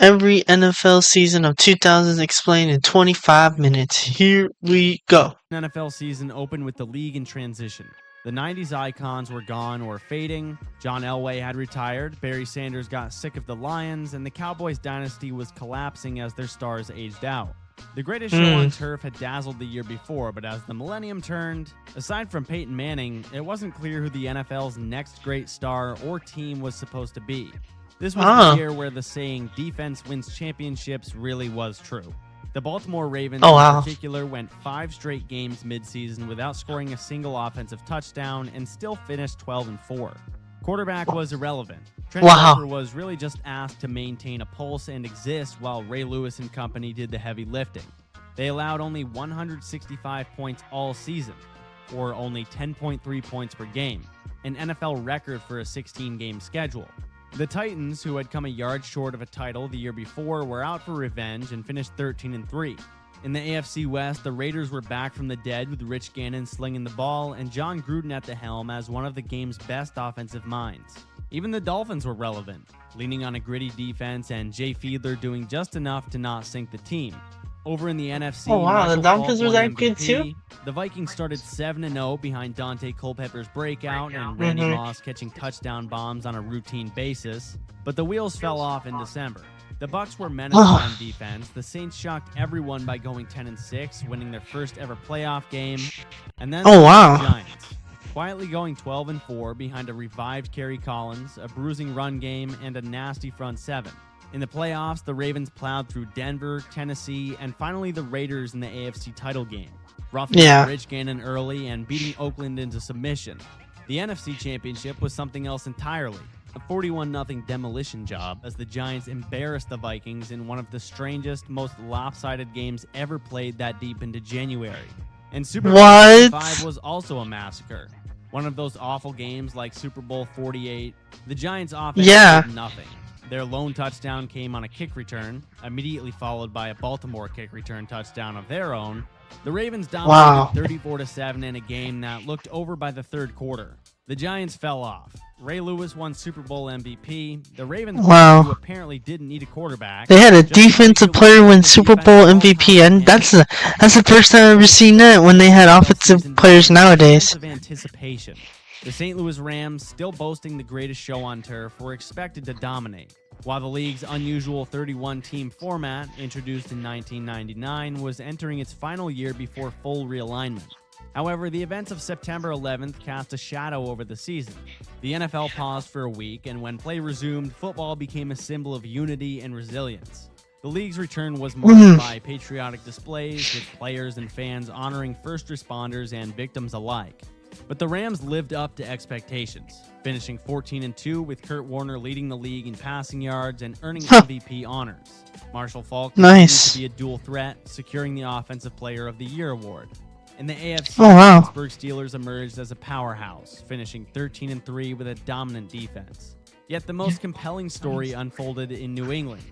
Every NFL season of 2000s explained in 25 minutes. Here we go. NFL season opened with the league in transition. The 90s icons were gone or fading. John Elway had retired, Barry Sanders got sick of the Lions, and the Cowboys dynasty was collapsing as their stars aged out. The greatest show on turf had dazzled the year before, but as the millennium turned, aside from Peyton Manning, it wasn't clear who the NFL's next great star or team was supposed to be. This was the year where the saying, defense wins championships, really was true. The Baltimore Ravens in particular went 5 straight games midseason without scoring a single offensive touchdown and still finished 12-4. Quarterback was irrelevant. Trent Dilfer was really just asked to maintain a pulse and exist while Ray Lewis and company did the heavy lifting. They allowed only 165 points all season, or only 10.3 points per game, an NFL record for a 16-game schedule. The Titans, who had come a yard short of a title the year before, were out for revenge and finished 13-3. In the AFC West, the Raiders were back from the dead with Rich Gannon slinging the ball and John Gruden at the helm as one of the game's best offensive minds. Even the Dolphins were relevant, leaning on a gritty defense and Jay Fiedler doing just enough to not sink the team. Over in the NFC, the Dolphins were that good too? The Vikings started 7-0 behind Dante Culpepper's breakout and Randy Moss catching touchdown bombs on a routine basis, but the wheels fell off in December. The Bucs were menaced on defense. The Saints shocked everyone by going 10-6, winning their first ever playoff game, and then the Giants, quietly going 12-4 behind a revived Kerry Collins, a bruising run game, and a nasty front seven. In the playoffs, the Ravens plowed through Denver, Tennessee, and finally the Raiders in the AFC title game, roughing Rich Gannon early and beating Oakland into submission. The NFC Championship was something else entirely, a 41-0 demolition job as the Giants embarrassed the Vikings in one of the strangest, most lopsided games ever played that deep into January. And Super Bowl 5 was also a massacre. One of those awful games like Super Bowl 48. The Giants' offense did nothing. Their lone touchdown came on a kick return, immediately followed by a Baltimore kick return touchdown of their own. The Ravens dominated 34-7 in a game that looked over by the third quarter. The Giants fell off. Ray Lewis won Super Bowl MVP. The Ravens, who apparently didn't need a quarterback, they had a defensive player win Super Bowl MVP, and that's the first time I've ever seen that when they had offensive players nowadays. Anticipation. The St. Louis Rams, still boasting the greatest show on turf, were expected to dominate. While the league's unusual 31-team format, introduced in 1999, was entering its final year before full realignment. However, the events of September 11th cast a shadow over the season. The NFL paused for a week, and when play resumed, football became a symbol of unity and resilience. The league's return was marked by patriotic displays, with players and fans honoring first responders and victims alike. But the Rams lived up to expectations, finishing 14-2 with Kurt Warner leading the league in passing yards and earning MVP honors. Marshall Faulk continued to be a dual threat, securing the Offensive Player of the Year award. In the AFC, the Pittsburgh Steelers emerged as a powerhouse, finishing 13-3 with a dominant defense. Yet the most compelling story unfolded in New England.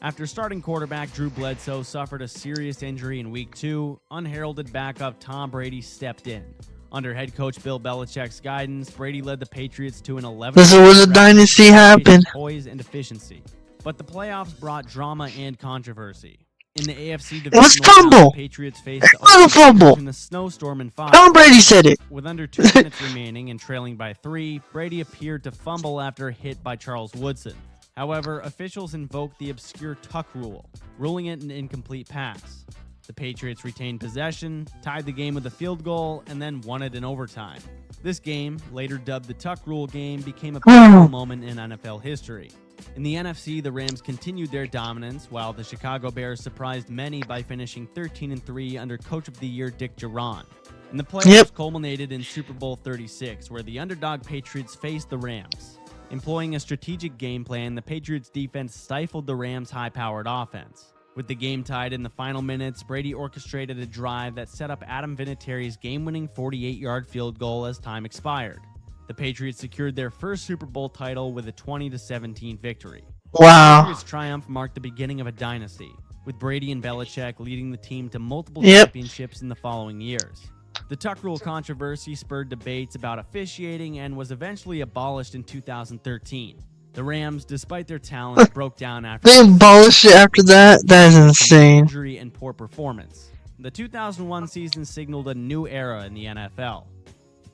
After starting quarterback Drew Bledsoe suffered a serious injury in Week 2, unheralded backup Tom Brady stepped in. Under head coach Bill Belichick's guidance, Brady led the Patriots to an 11th. This is where the dynasty happened. Poise and efficiency. But the playoffs brought drama and controversy. In the AFC division, it was fumble. The Patriots faced a fumble in the snowstorm in 5. Tom Brady said it. With under 2 minutes remaining and trailing by 3, Brady appeared to fumble after a hit by Charles Woodson. However, officials invoked the obscure tuck rule, ruling it an incomplete pass. The Patriots retained possession, tied the game with a field goal, and then won it in overtime. This game, later dubbed the Tuck Rule game, became a pivotal moment in NFL history. In the NFC, the Rams continued their dominance, while the Chicago Bears surprised many by finishing 13-3 under Coach of the Year Dick Jauron. And the playoffs culminated in Super Bowl 36, where the underdog Patriots faced the Rams. Employing a strategic game plan, the Patriots' defense stifled the Rams' high-powered offense. With the game tied in the final minutes, Brady orchestrated a drive that set up Adam Vinatieri's game-winning 48-yard field goal as time expired. The Patriots secured their first Super Bowl title with a 20-17 victory. Wow. The Patriots' triumph marked the beginning of a dynasty, with Brady and Belichick leading the team to multiple championships in the following years. The Tuck Rule controversy spurred debates about officiating and was eventually abolished in 2013. The Rams, despite their talent, broke down after They abolished it after that? That is insane. injury and poor performance. The 2001 season signaled a new era in the NFL.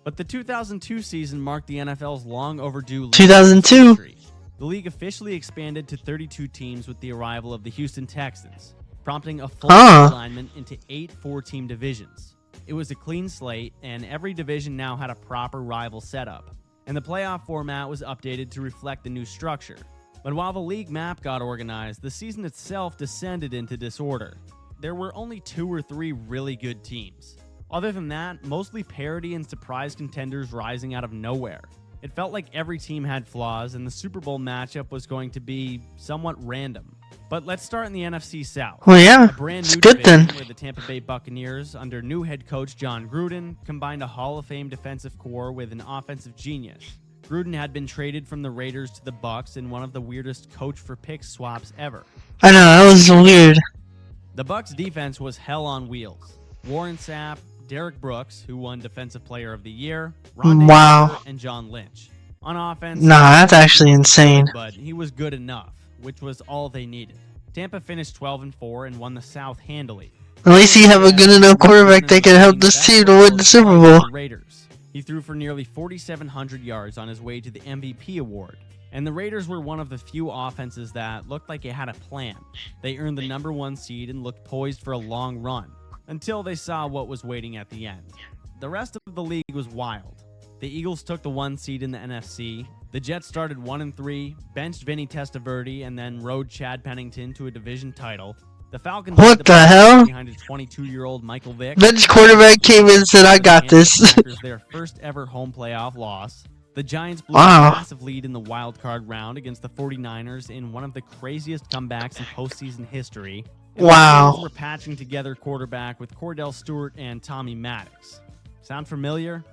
But the 2002 season marked the NFL's long overdue 2002. century. The league officially expanded to 32 teams with the arrival of the Houston Texans, prompting a full alignment into 8 4-team divisions. It was a clean slate, and every division now had a proper rival setup. And the playoff format was updated to reflect the new structure. But while the league map got organized, the season itself descended into disorder. There were only 2 or 3 really good teams. Other than that, mostly parity and surprise contenders rising out of nowhere. It felt like every team had flaws, and the Super Bowl matchup was going to be somewhat random. But let's start in the NFC South. Well, yeah, A brand it's new good division then. where the Tampa Bay Buccaneers, under new head coach John Gruden, combined a Hall of Fame defensive core with an offensive genius. Gruden had been traded from the Raiders to the Bucs in one of the weirdest coach for pick swaps ever. I know, that was weird. The Bucs defense was hell on wheels. Warren Sapp, Derek Brooks, who won Defensive Player of the Year, Rondé Wow. Barber, and John Lynch. On offense, Nah, that's actually insane. but he was good enough, which was all they needed. Tampa finished 12-4 and won the South handily. At least you have a good enough quarterback that can help this team to win the Super Bowl. Raiders. He threw for nearly 4,700 yards on his way to the MVP award. And the Raiders were one of the few offenses that looked like it had a plan. They earned the number 1 seed and looked poised for a long run, until they saw what was waiting at the end. The rest of the league was wild. The Eagles took the 1 seed in the NFC. The Jets started 1-3, benched Vinny Testaverde, and then rode Chad Pennington to a division title. The Falcons What the hell? behind a 22-year-old Michael Vick. Bench quarterback came in and said, I got this. Their first ever home playoff loss. The Giants blew Wow. a massive lead in the wild card round against the 49ers in one of the craziest comebacks in postseason history. And Wow. The Steelers were patching together quarterback with Cordell Stewart and Tommy Maddox. Sound familiar?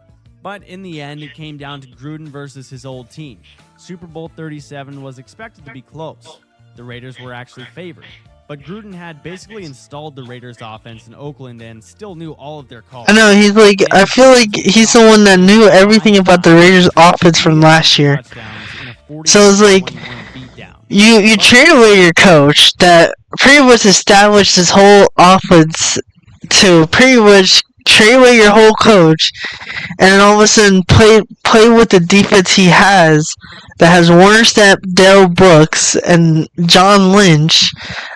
But in the end, it came down to Gruden versus his old team. Super Bowl 37 was expected to be close. The Raiders were actually favored. But Gruden had basically installed the Raiders offense in Oakland and still knew all of their calls. I know, he's like, I feel like he's the one that knew everything about the Raiders offense from last year. So it's like, you trade away your coach that pretty much established this whole offense to pretty much trade away your whole coach, and then all of a sudden play with the defense he has that has Warner Sapp, Dale Brooks, and John Lynch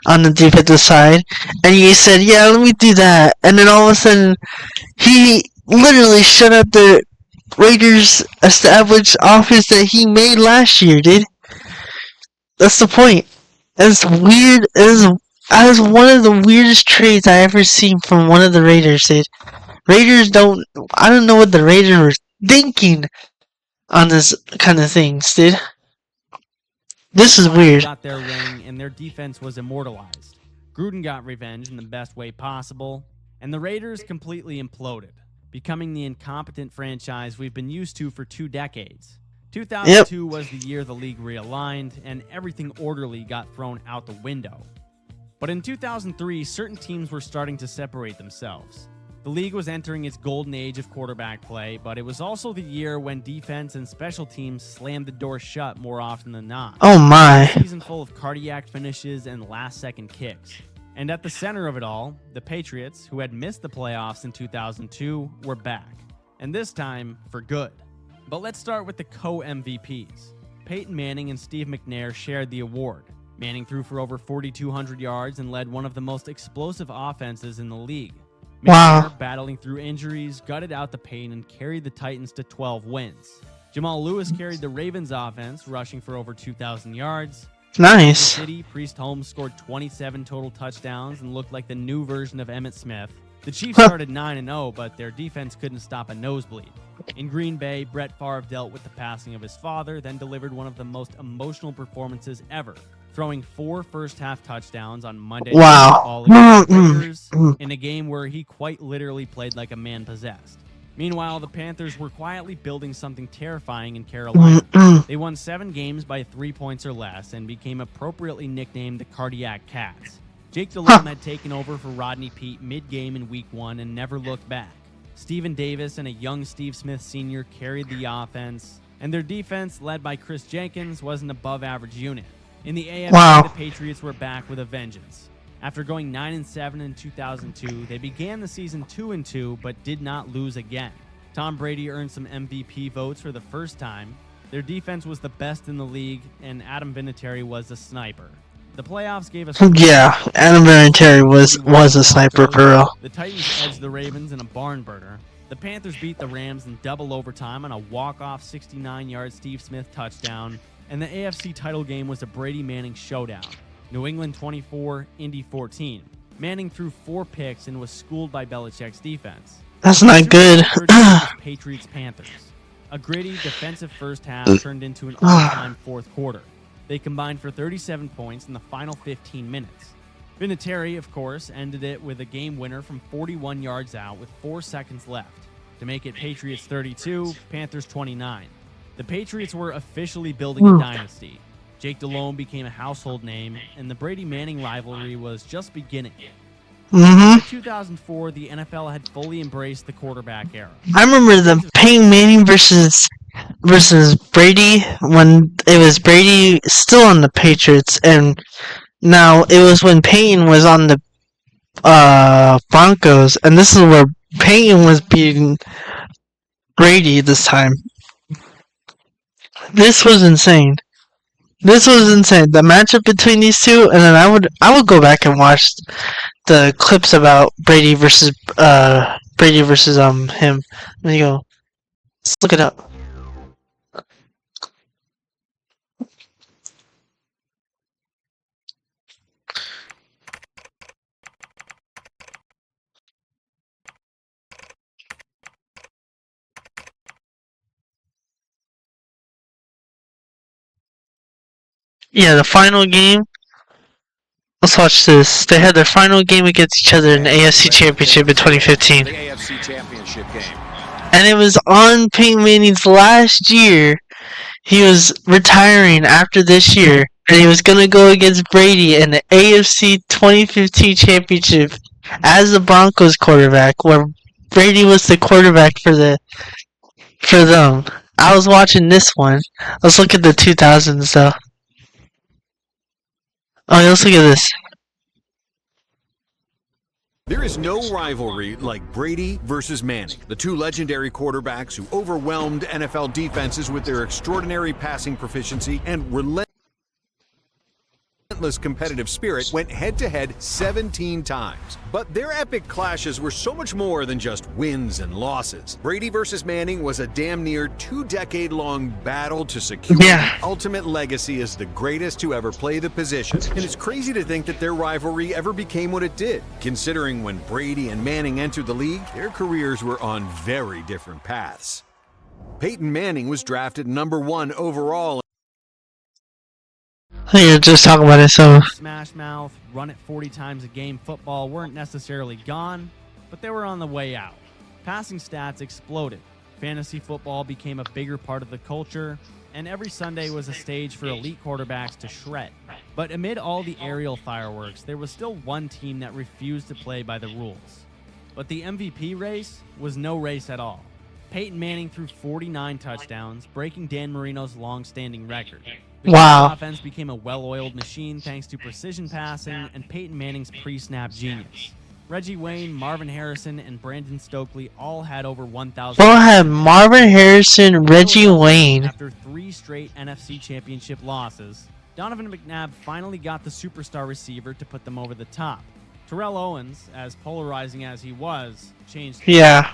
on the defensive side, and you said, yeah, let me do that, and then all of a sudden he literally shut up the Raiders established offense that he made last year, dude. That's the point. It's weird. That was one of the weirdest trades I ever seen from one of the Raiders, dude. I don't know what the Raiders were thinking on this kind of things, dude. This is weird. Got their ring, and their defense was immortalized. Gruden got revenge in the best way possible, and the Raiders completely imploded, becoming the incompetent franchise we've been used to for 2 decades. 2002 was the year the league realigned, and everything orderly got thrown out the window. But in 2003, certain teams were starting to separate themselves. The league was entering its golden age of quarterback play, but it was also the year when defense and special teams slammed the door shut more often than not. Oh my. A season full of cardiac finishes and last-second kicks. And at the center of it all, the Patriots, who had missed the playoffs in 2002, were back. And this time, for good. But let's start with the co-MVPs. Peyton Manning and Steve McNair shared the award. Manning threw for over 4,200 yards and led one of the most explosive offenses in the league. Wow. McNair, battling through injuries, gutted out the pain and carried the Titans to 12 wins. Jamal Lewis carried the Ravens offense, rushing for over 2,000 yards. Nice. City, Priest Holmes scored 27 total touchdowns and looked like the new version of Emmitt Smith. The Chiefs started 9-0, but their defense couldn't stop a nosebleed. In Green Bay, Brett Favre dealt with the passing of his father, then delivered one of the most emotional performances ever, throwing 4 first-half touchdowns on Monday Night Football against the Raiders in a game where he quite literally played like a man possessed. Meanwhile, the Panthers were quietly building something terrifying in Carolina. They won 7 games by 3 points or less and became appropriately nicknamed the Cardiac Cats. Jake Delhomme had taken over for Rodney Peete mid-game in Week 1 and never looked back. Steven Davis and a young Steve Smith Sr. carried the offense, And their defense, led by Chris Jenkins, was an above-average unit. In the AFC, Wow. the Patriots were back with a vengeance. After going 9-7 in 2002, they began the season 2-2, but did not lose again. Tom Brady earned some MVP votes for the first time. Their defense was the best in the league, and Adam Vinatieri was a sniper. The playoffs gave us... Yeah, Adam Vinatieri was a sniper for real. The Titans edged the Ravens in a barn burner. The Panthers beat the Rams in double overtime on a walk-off 69-yard Steve Smith touchdown, and the AFC title game was a Brady Manning showdown. New England 24, Indy 14. Manning threw 4 picks and was schooled by Belichick's defense. That's not good. Patriots-Panthers. A gritty defensive first half turned into an all-time fourth quarter. They combined for 37 points in the final 15 minutes. Vinatieri, of course, ended it with a game winner from 41 yards out with 4 seconds left to make it Patriots 32, Panthers 29. The Patriots were officially building a dynasty. Jake Delhomme became a household name, and the Brady-Manning rivalry was just beginning. In 2004, the NFL had fully embraced the quarterback era. I remember the Peyton Manning versus Brady when it was Brady still on the Patriots, and now it was when Peyton was on the Broncos, and this is where Peyton was beating Brady this time. This was insane. The matchup between these two, and then I would go back and watch the clips about Brady versus him. There you go. Let's look it up. Yeah, the final game. Let's watch this. They had their final game against each other in the AFC Championship in 2015. The AFC Championship game. And it was on Peyton Manning's last year. He was retiring after this year, and he was going to go against Brady in the AFC 2015 Championship as the Broncos quarterback, where Brady was the quarterback for them. I was watching this one. Let's look at the 2000s though. Oh, let's look at this. There is no rivalry like Brady versus Manning, the two legendary quarterbacks who overwhelmed NFL defenses with their extraordinary passing proficiency and relentless competitive spirit went head-to-head 17 times. But their epic clashes were so much more than just wins and losses. Brady versus Manning was a damn near 2-decade-long battle to secure the ultimate legacy as the greatest to ever play the position. And it's crazy to think that their rivalry ever became what it did, considering when Brady and Manning entered the league, their careers were on very different paths. Peyton Manning was drafted #1 overall. You're just talking about it, so... Smash mouth, run it 40 times a game football weren't necessarily gone, but they were on the way out. Passing stats exploded. Fantasy football became a bigger part of the culture, and every Sunday was a stage for elite quarterbacks to shred. But amid all the aerial fireworks, there was still one team that refused to play by the rules. But the MVP race was no race at all. Peyton Manning threw 49 touchdowns, breaking Dan Marino's long-standing record. The offense became a well-oiled machine thanks to precision passing and Peyton Manning's pre-snap genius. Reggie Wayne, Marvin Harrison, and Brandon Stokely all had over 1,000. Bro had Marvin Harrison, Reggie Wayne. After 3 straight NFC Championship losses, Donovan McNabb finally got the superstar receiver to put them over the top. Terrell Owens, as polarizing as he was, changed. Yeah.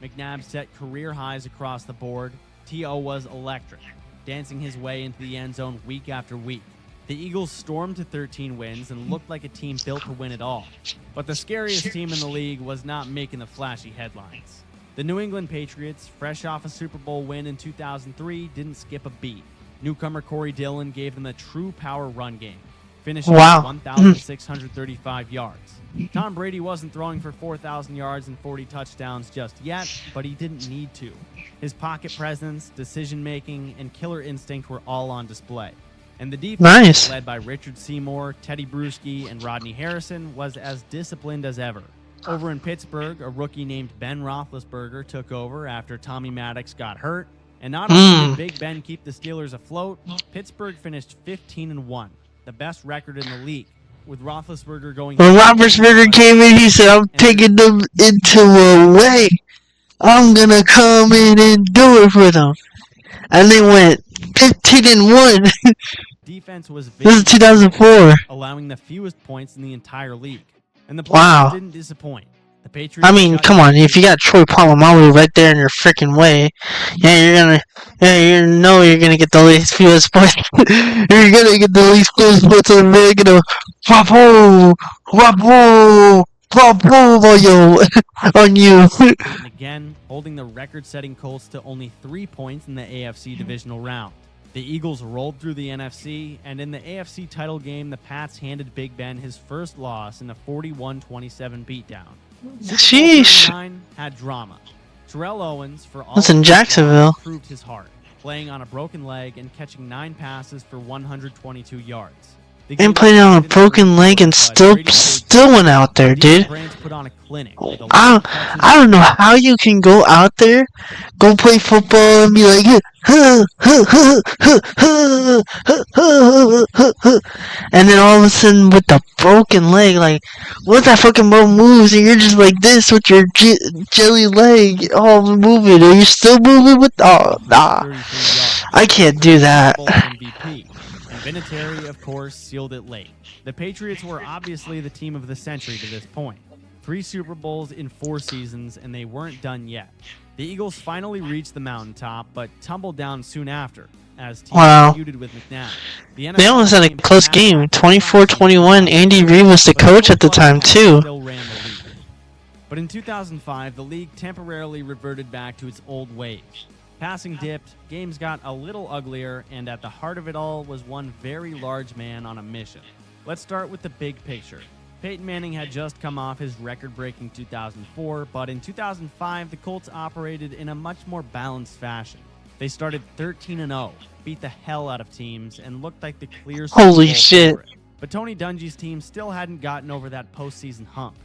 McNabb set career highs across the board. T.O. was electric, dancing his way into the end zone week after week. The Eagles stormed to 13 wins and looked like a team built to win it all. But the scariest team in the league was not making the flashy headlines. The New England Patriots, fresh off a Super Bowl win in 2003, didn't skip a beat. Newcomer Corey Dillon gave them a true power run game, finishing with 1,635 yards. Tom Brady wasn't throwing for 4,000 yards and 40 touchdowns just yet, but he didn't need to. His pocket presence, decision-making, and killer instinct were all on display. And the defense, led by Richard Seymour, Teddy Bruschi, and Rodney Harrison, was as disciplined as ever. Over in Pittsburgh, a rookie named Ben Roethlisberger took over after Tommy Maddox got hurt. And not only did Big Ben keep the Steelers afloat, Pittsburgh finished 15-1, the best record in the league, with Roethlisberger going. When Roethlisberger came in, he said, "I'm taking them into a way. I'm gonna come in and do it for them." And they went 15-1. Defense was This is 2004. allowing the fewest points in the entire league. And the players didn't disappoint. The Patriots, I mean, come on. If you got Troy Polamalu right there in your freaking way, you know you're gonna get the least fewest points. You're gonna get the least fewest points, and they're gonna on you. And again, holding the record-setting Colts to only 3 points in the AFC divisional round. The Eagles rolled through the NFC, and in the AFC title game, the Pats handed Big Ben his first loss in a 41-27 beatdown. Sheesh. Had drama. Terrell Owens, for all that's in Jacksonville, proved his heart, playing on a broken leg and catching 9 passes for 122 yards. And playing on a broken leg and still went out there, dude. I don't know how you can go out there, go play football and be like, and then all of a sudden with the broken leg, like, what that fucking ball moves and you're just like this with your jelly leg all moving. Are you still moving with? Oh, nah. I can't do that. Vinatieri, of course, sealed it late. The Patriots were obviously the team of the century to this point. 3 Super Bowls in 4 seasons, and they weren't done yet. The Eagles finally reached the mountaintop, but tumbled down soon after, as teams feuded with McNabb. They almost had a close game, 24-21. Andy Reid was the coach at the time, too. But in 2005, the league temporarily reverted back to its old ways. Passing dipped, games got a little uglier, and at the heart of it all was one very large man on a mission. Let's start with the big picture. Peyton Manning had just come off his record-breaking 2004, but in 2005, the Colts operated in a much more balanced fashion. They started 13-0, beat the hell out of teams, and looked like the clear Holy shit. favorite. But Tony Dungy's team still hadn't gotten over that postseason hump.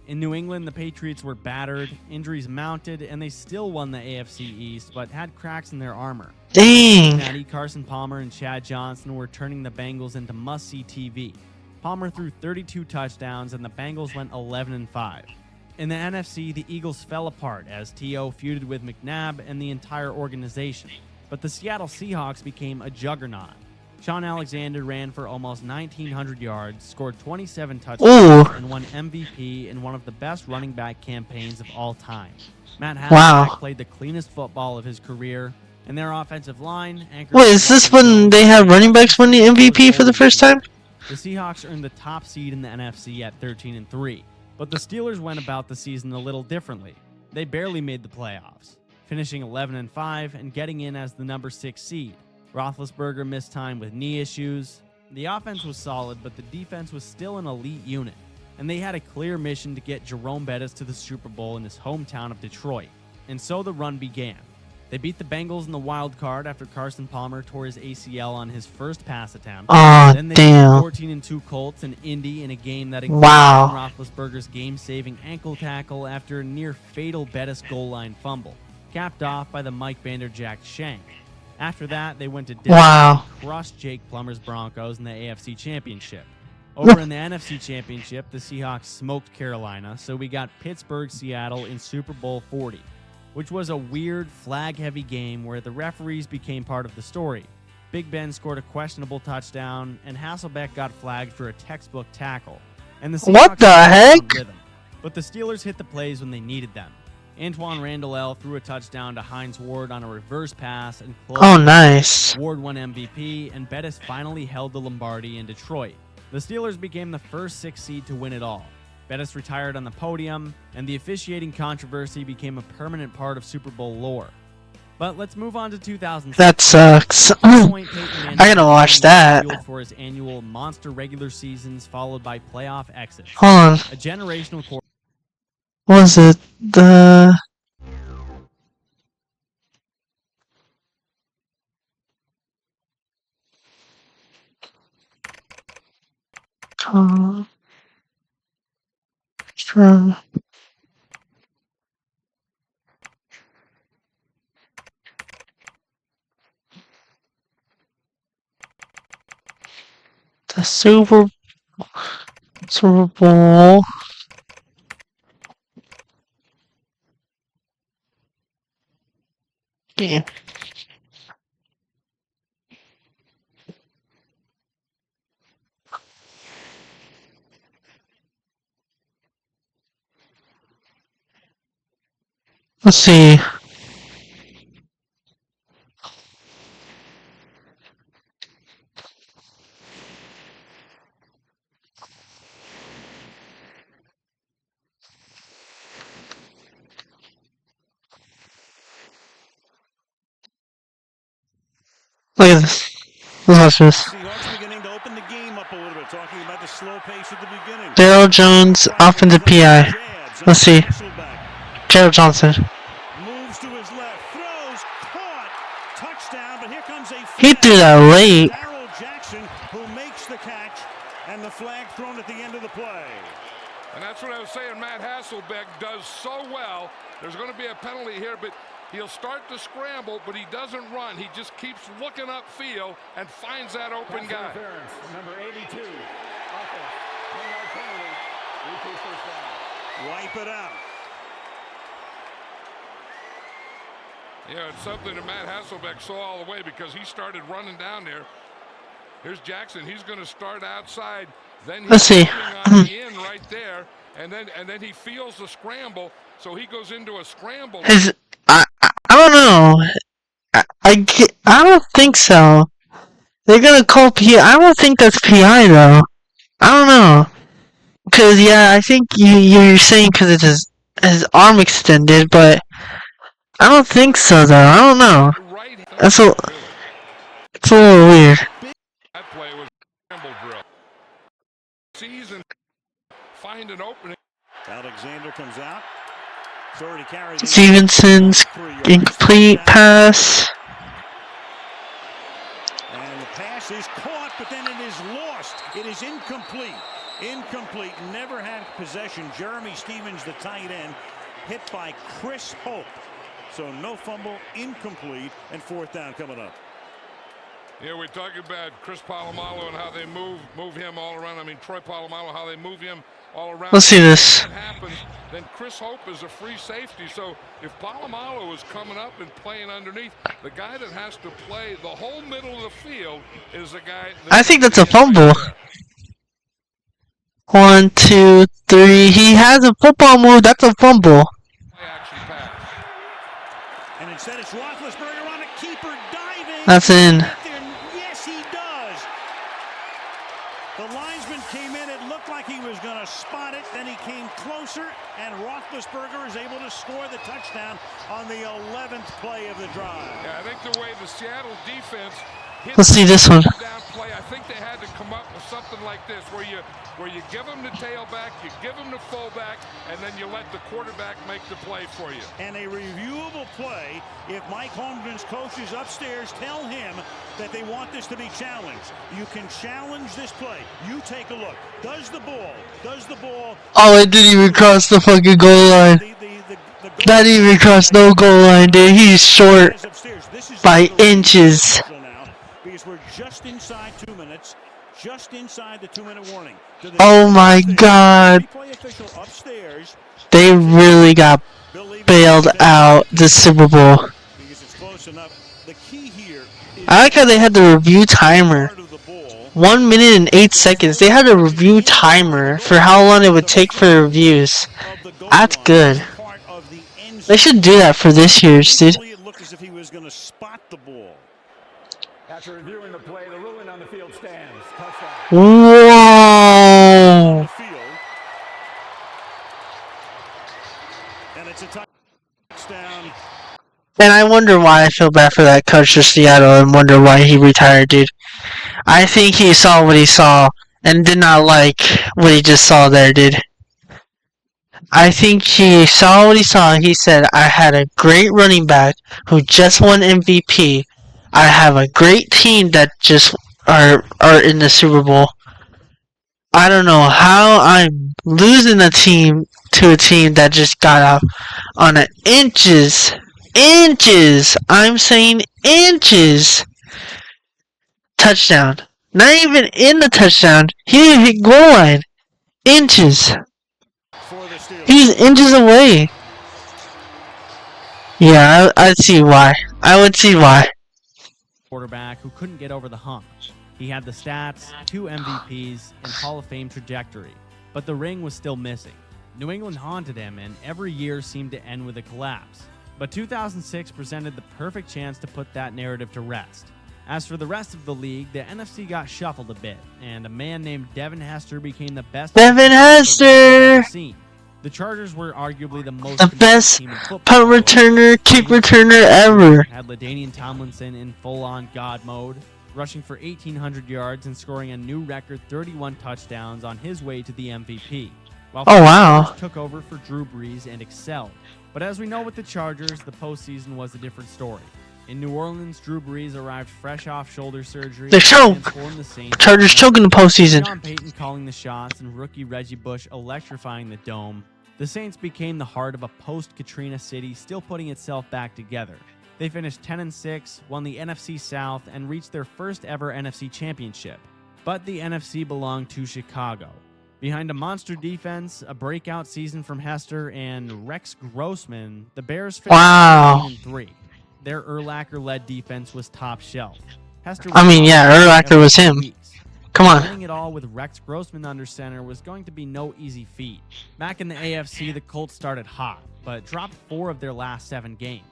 In New England, the Patriots were battered, injuries mounted, and they still won the AFC East, but had cracks in their armor. Dang! Cincinnati, Carson Palmer and Chad Johnson were turning the Bengals into must-see TV. Palmer threw 32 touchdowns, and the Bengals went 11-5. In the NFC, the Eagles fell apart as T.O. feuded with McNabb and the entire organization. But the Seattle Seahawks became a juggernaut. Sean Alexander ran for almost 1,900 yards, scored 27 touchdowns, and won MVP in one of the best running back campaigns of all time. Matt Hasselbeck played the cleanest football of his career, and their offensive line... Wait, is this when they had running backs win the MVP for the first time? The Seahawks earned the top seed in the NFC at 13-3, but the Steelers went about the season a little differently. They barely made the playoffs, finishing 11-5 and getting in as the number 6 seed. Roethlisberger missed time with knee issues. The offense was solid, but the defense was still an elite unit, and they had a clear mission to get Jerome Bettis to the Super Bowl in his hometown of Detroit. And so the run began. They beat the Bengals in the wild card after Carson Palmer tore his ACL on his first pass attempt. Then they beat 14-2 Colts in Indy in a game that included Roethlisberger's game-saving ankle tackle after a near-fatal Bettis goal line fumble, capped off by the Mike Vanderjagt shank. After that, they went to Denver and crushed Jake Plummer's Broncos in the AFC Championship. Over in the NFC Championship, the Seahawks smoked Carolina, so we got Pittsburgh-Seattle in Super Bowl 40, which was a weird, flag-heavy game where the referees became part of the story. Big Ben scored a questionable touchdown, and Hasselbeck got flagged for a textbook tackle. And the Seahawks but the Steelers hit the plays when they needed them. Antoine Randall threw a touchdown to Hines Ward on a reverse pass and closed. Ward won MVP, and Bettis finally held the Lombardi in Detroit. The Steelers became the first 6 seed to win it all. Bettis retired on the podium, and the officiating controversy became a permanent part of Super Bowl lore. But let's move on to 2000. That sucks. I gotta watch that. For his annual monster regular seasons, followed by playoff exits. Hold on. A generational core. Was it the... The Super Bowl. Game. Let's see. Look at this. Let's watch this. Daryl Jones, offensive PI. Let's see. Gerald Johnson. He threw that late. Who makes the catch, and the flag thrown at the end of the play. And that's what I was saying. Matt Hasselbeck does so well. There's going to be a penalty here, but he'll start to scramble, but he doesn't run. He just keeps looking upfield and finds that open guy. Number 82. Wipe it out. Yeah, it's something that Matt Hasselbeck saw all the way because he started running down there. Here's Jackson. He's going to start outside. Then he's Let's see. on the end right there, and then he feels the scramble, so he goes into a scramble. I don't know. I don't think so. They're gonna call PI. I don't think that's PI though. I don't know. Cause yeah, I think you're saying because it's his arm extended, but I don't think so though. I don't know. It's a little weird. That play was a scramble drill. Sees and find an opening. Alexander comes out. Stevenson's incomplete pass. And the pass is caught, but then it is lost. It is incomplete. Incomplete. Never had possession. Jeremy Stevens, the tight end, hit by Chris Hope. So no fumble, incomplete, and fourth down coming up. Yeah, we're talking about Chris Polamalu and how they move him all around. I mean, Troy Polamalu, how they move him all around. Let's see this. If that happens, then Chris Hope is a free safety. So if Polamalu is coming up and playing underneath, the guy that has to play the whole middle of the field is the guy. I think that's a fumble. 1, 2, 3. He has a football move. That's a fumble. And instead it's Roethlisberger on a keeper diving. That's in. Yes, he does. The linesman came in. It looked like he was going to spot it. Then he came closer, and Roethlisberger is able to score the touchdown on the 11th play of the drive. Yeah, I think the way the Seattle defense hit Let's see this one. down play, I think they had to come up with something like this, where you give them the tailback, you give them the fullback, and then you let the quarterback make the play for you. And a reviewable play, if Mike Holmgren's coaches upstairs tell him that they want this to be challenged, you can challenge this play. You take a look. Does the ball? Oh, it didn't even cross the fucking goal line. That didn't even cross no goal line, dude. He's short by inches. Because we're just inside 2 minutes. Just inside the 2-minute warning. Oh my god. They really got bailed out the Super Bowl. I like how they had the review timer. 1 minute and 8 seconds. They had a review timer for how long it would take for the reviews. That's good. They should do that for this year's, dude. After reviewing the play, the ruling on the field stands. Touchdown. Whoa! And it's a touchdown. And I wonder why I feel bad for that coach of Seattle and wonder why he retired, dude. I think he saw what he saw and did not like what he just saw there, dude. I think he saw what he saw and he said, I had a great running back who just won MVP. I have a great team that just are in the Super Bowl. I don't know how I'm losing a team to a team that just got off on an inches. I'm saying inches. Touchdown. Not even in the touchdown. He didn't hit goal line. Inches. He was inches away. Yeah, I'd see why. I would see why. Quarterback who couldn't get over the hump. He had the stats, 2 MVPs, and Hall of Fame trajectory, but the ring was still missing. New England haunted him, and every year seemed to end with a collapse. But 2006 presented the perfect chance to put that narrative to rest. As for the rest of the league, the NFC got shuffled a bit, and a man named Devin Hester became the best. Devin Hester! The Chargers were arguably the best team in football. punt returner, kick returner ever. Had LaDainian Tomlinson in full-on God mode, rushing for 1,800 yards and scoring a new record 31 touchdowns on his way to the MVP. While wow. took over for Drew Brees and excelled. But as we know with the Chargers, the postseason was a different story. In New Orleans, Drew Brees arrived fresh off shoulder surgery. The choke! Chargers choking the postseason. Sean Payton calling the shots and rookie Reggie Bush electrifying the dome. The Saints became the heart of a post-Katrina city still putting itself back together. They finished 10-6, won the NFC South, and reached their first ever NFC championship. But the NFC belonged to Chicago. Behind a monster defense, a breakout season from Hester, and Rex Grossman, the Bears finished 13-3. Their Urlacher-led defense was top shelf. Urlacher was him. Come on. Winning it all with Rex Grossman under center was going to be no easy feat. Back in the AFC, the Colts started hot, but dropped 4 of their last 7 games,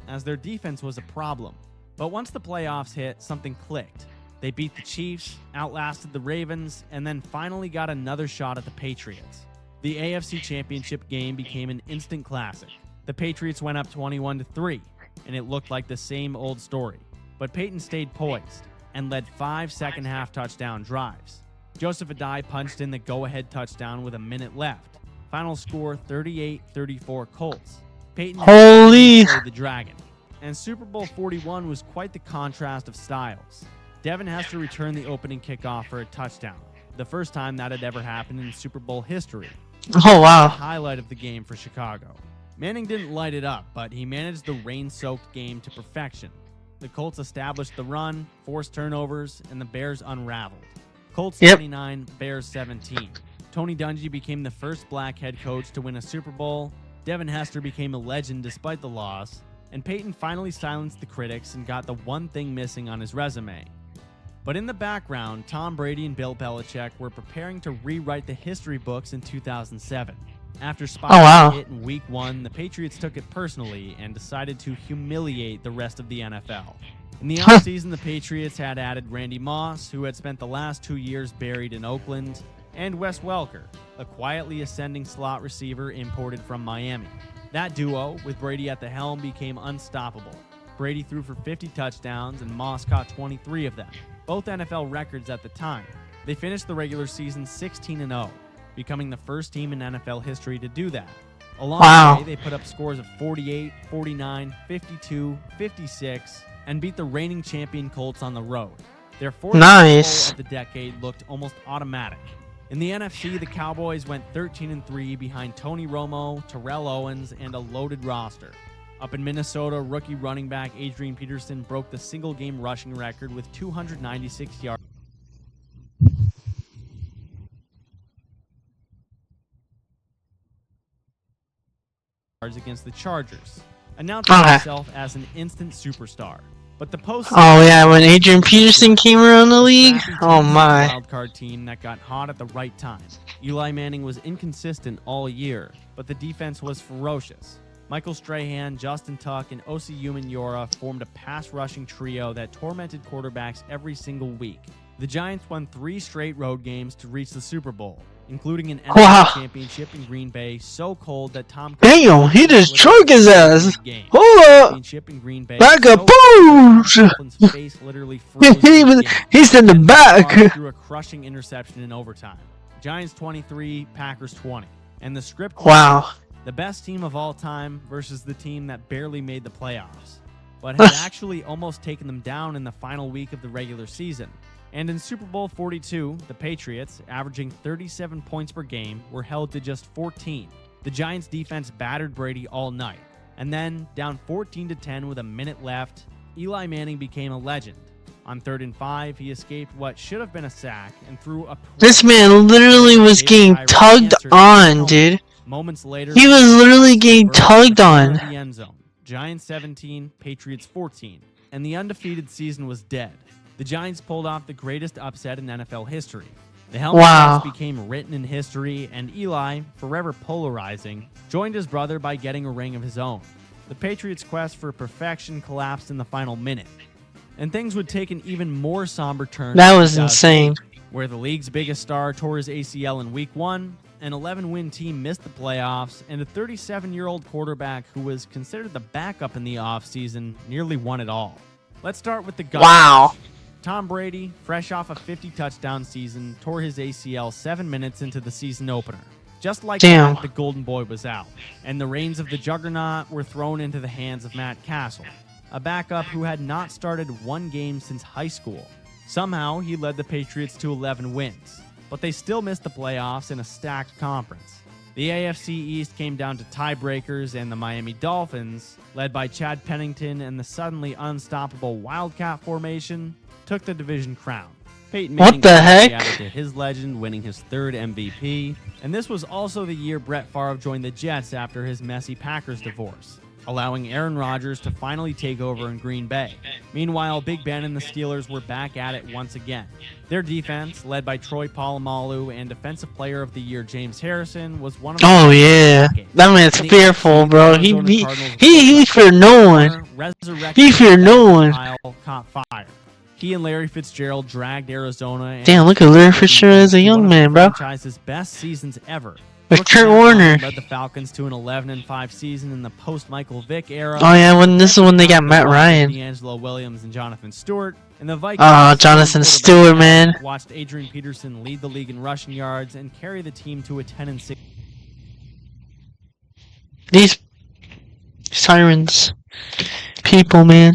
as their defense was a problem. But once the playoffs hit, something clicked. They beat the Chiefs, outlasted the Ravens, and then finally got another shot at the Patriots. The AFC Championship game became an instant classic. The Patriots went up 21-3, and it looked like the same old story. But Peyton stayed poised and led 5 second-half touchdown drives. Joseph Adai punched in the go-ahead touchdown with a minute left. Final score 38-34 Colts. Peyton played the Dragon. And Super Bowl 41 was quite the contrast of styles. Devin Hester returned the opening kickoff for a touchdown, the first time that had ever happened in Super Bowl history. Oh, wow. The highlight of the game for Chicago. Manning didn't light it up, but he managed the rain-soaked game to perfection. The Colts established the run, forced turnovers, and the Bears unraveled. Colts 29, Bears 17. Tony Dungy became the first black head coach to win a Super Bowl. Devin Hester became a legend despite the loss. And Peyton finally silenced the critics and got the one thing missing on his resume. But in the background, Tom Brady and Bill Belichick were preparing to rewrite the history books in 2007. After spotting a hit in Week 1, the Patriots took it personally and decided to humiliate the rest of the NFL. In the offseason, the Patriots had added Randy Moss, who had spent the last 2 years buried in Oakland, and Wes Welker, a quietly ascending slot receiver imported from Miami. That duo, with Brady at the helm, became unstoppable. Brady threw for 50 touchdowns, and Moss caught 23 of them, both NFL records at the time. They finished the regular season 16-0, becoming the first team in NFL history to do that. Along the way, they put up scores of 48, 49, 52, 56, and beat the reigning champion Colts on the road. Their fourth Super Bowl of the decade looked almost automatic. In the NFC, the Cowboys went 13-3 behind Tony Romo, Terrell Owens, and a loaded roster. Up in Minnesota, rookie running back Adrian Peterson broke the single-game rushing record with 296 yards against the Chargers, announcing himself as an instant superstar. But the postseason, when Adrian Peterson came around the league, oh my. Wildcard team that got hot at the right time. Eli Manning was inconsistent all year, but the defense was ferocious. Michael Strahan, Justin Tuck, and Osi Umenyiora formed a pass-rushing trio that tormented quarterbacks every single week. The Giants won 3 straight road games to reach the Super Bowl, including an NFC championship in Green Bay so cold that Tom... Damn, he just choked his ass! Hold up! Back up, boom! He's in the back! Threw a crushing interception in overtime. Giants 23, Packers 20. And the script... The best team of all time versus the team that barely made the playoffs, but had actually almost taken them down in the final week of the regular season. And in Super Bowl 42, the Patriots, averaging 37 points per game, were held to just 14. The Giants' defense battered Brady all night. And then, down 14-10 with a minute left, Eli Manning became a legend. On 3rd and 5, he escaped what should have been a sack and threw a... This man literally was getting tugged on, dude. Moments later, He was literally getting tugged on. The end zone. Giants 17, Patriots 14, and the undefeated season was dead. The Giants pulled off the greatest upset in NFL history. The helmet toss became written in history, and Eli, forever polarizing, joined his brother by getting a ring of his own. The Patriots' quest for perfection collapsed in the final minute, and things would take an even more somber turn. That was insane. Where the league's biggest star tore his ACL in Week 1, an 11-win team missed the playoffs, and a 37-year-old quarterback who was considered the backup in the offseason nearly won it all. Let's start with the gut. Wow. Tom Brady, fresh off a 50-touchdown season, tore his ACL 7 minutes into the season opener. Just like that, the Golden Boy was out, and the reins of the juggernaut were thrown into the hands of Matt Castle, a backup who had not started one game since high school. Somehow, he led the Patriots to 11 wins, but they still missed the playoffs in a stacked conference. The AFC East came down to tiebreakers, and the Miami Dolphins, led by Chad Pennington and the suddenly unstoppable Wildcat formation, took the division crown. Peyton Manning added to his legend, winning his 3rd MVP, and this was also the year Brett Favre joined the Jets after his messy Packers divorce, allowing Aaron Rodgers to finally take over in Green Bay. Meanwhile, Big Ben and the Steelers were back at it once again. Their defense, led by Troy Polamalu and Defensive Player of the Year James Harrison, was one of the that man's fearful, bro. He feared no one. He feared no one. Caught fire. He and Larry Fitzgerald dragged Arizona. Damn, look at Larry Fitzgerald as a young man, bro. Franchise's best seasons ever. With Kurt Warner. Led the Falcons to an 11-5 season in the post-Michael Vick era. Oh yeah, this is when they got Matt Ryan. D'Angelo Williams and Jonathan Stewart. And the Vikings. Jonathan Stewart, man. Watched Adrian Peterson lead the league in rushing yards and carry the team to a 10-6. These sirens, people, man.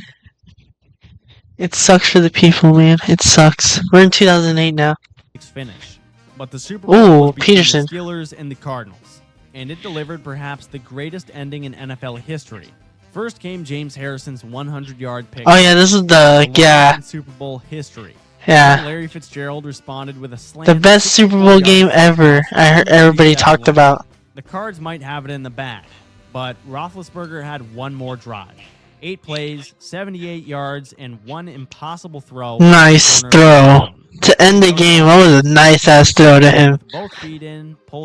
It sucks for the people, man. It sucks. We're in 2008 now. Finish. But the Super Bowl was between Peterson. The Steelers and the Cardinals, and it delivered perhaps the greatest ending in NFL history. First came James Harrison's 100-yard pick. Oh yeah, this is the Super Bowl history. Yeah. And Larry Fitzgerald responded with a slant. The best Super Bowl game ever. I heard everybody talked about. The Cards might have it in the bag, but Roethlisberger had one more drive. 8 plays, 78 yards, and one impossible throw. Nice throw. To end the game, that was a nice-ass throw to him.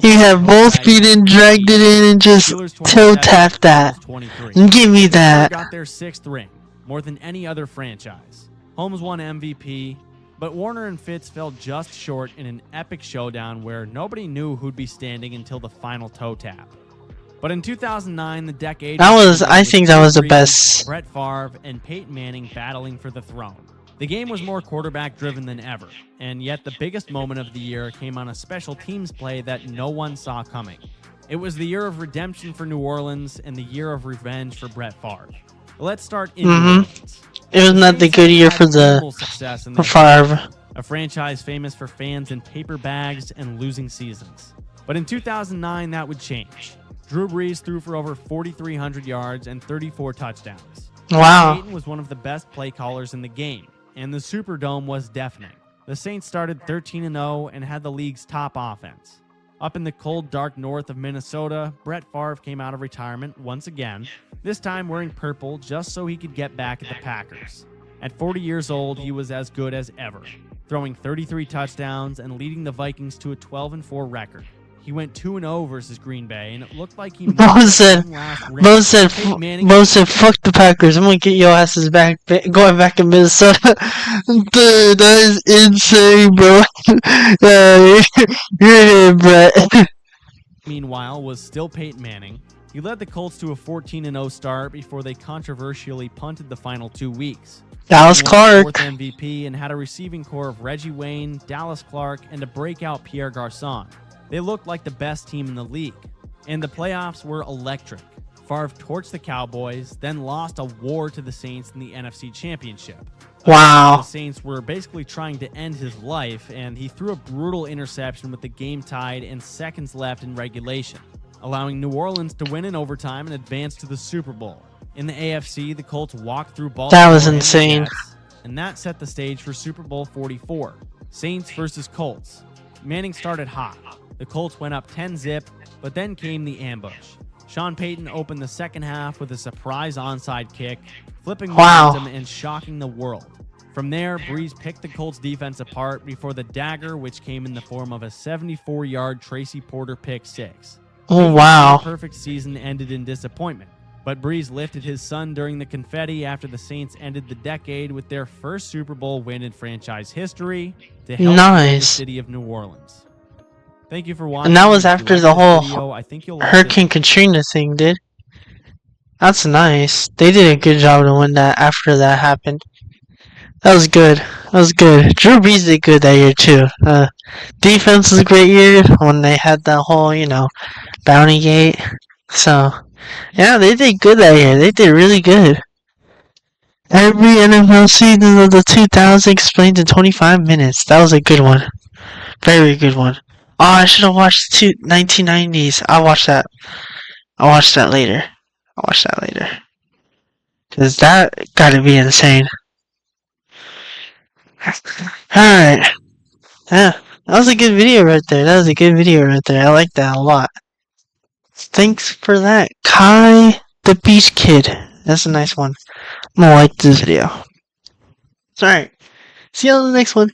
He had both feet in, dragged it in, and just toe-tapped that. And give me that. Got their 6th ring, more than any other franchise. Holmes won MVP, but Warner and Fitz fell just short in an epic showdown where nobody knew who'd be standing until the final toe tap. But in 2009, the decade... I think that was the best. Brett Favre and Peyton Manning battling for the throne. The game was more quarterback-driven than ever, and yet the biggest moment of the year came on a special teams play that no one saw coming. It was the year of redemption for New Orleans and the year of revenge for Brett Favre. Let's start in New Orleans. It was not the good year for Favre. A franchise famous for fans in paper bags and losing seasons. But in 2009, that would change. Drew Brees threw for over 4,300 yards and 34 touchdowns. Wow. Peyton was one of the best play callers in the game, and the Superdome was deafening. The Saints started 13-0 and had the league's top offense. Up in the cold, dark north of Minnesota, Brett Favre came out of retirement once again, this time wearing purple just so he could get back at the Packers. At 40 years old, he was as good as ever, throwing 33 touchdowns and leading the Vikings to a 12-4 record. He went 2-0 versus Green Bay, and it looked like he... Mo said, fuck the Packers. I'm going to get your asses back, going back to Minnesota. Dude, that is insane, bro. You're in, Brett. Meanwhile, was still Peyton Manning. He led the Colts to a 14-0 start before they controversially punted the final 2 weeks. Dallas Clark. 4th MVP and had a receiving core of Reggie Wayne, Dallas Clark, and a breakout Pierre Garçon. They looked like the best team in the league, and the playoffs were electric. Favre torched the Cowboys, then lost a war to the Saints in the NFC Championship. Wow. The Saints were basically trying to end his life, and he threw a brutal interception with the game tied and seconds left in regulation, allowing New Orleans to win in overtime and advance to the Super Bowl. In the AFC, the Colts walked through Baltimore. That was insane. and that set the stage for Super Bowl 44, Saints versus Colts. Manning started hot. The Colts went up 10-0, but then came the ambush. Sean Payton opened the second half with a surprise onside kick, flipping momentum and shocking the world. From there, Brees picked the Colts defense apart before the dagger, which came in the form of a 74-yard Tracy Porter pick six. Oh, wow. The perfect season ended in disappointment, but Brees lifted his son during the confetti after the Saints ended the decade with their first Super Bowl win in franchise history to help the city of New Orleans. Thank you for watching. And that was after the whole video, Hurricane Katrina thing, dude. That's nice. They did a good job to win that after that happened. That was good. That was good. Drew Brees did good that year, too. Defense was a great year when they had that whole, bounty gate. So, yeah, they did good that year. They did really good. Every NFL season of the 2000s explained in 25 minutes. That was a good one. Very good one. Oh, I should have watched 1990s. I'll watch that. I'll watch that later. Because that gotta be insane. Alright. Yeah, that was a good video right there. I like that a lot. Thanks for that, Kai the Beach Kid. That's a nice one. I'm gonna like this video. Alright. See you on the next one.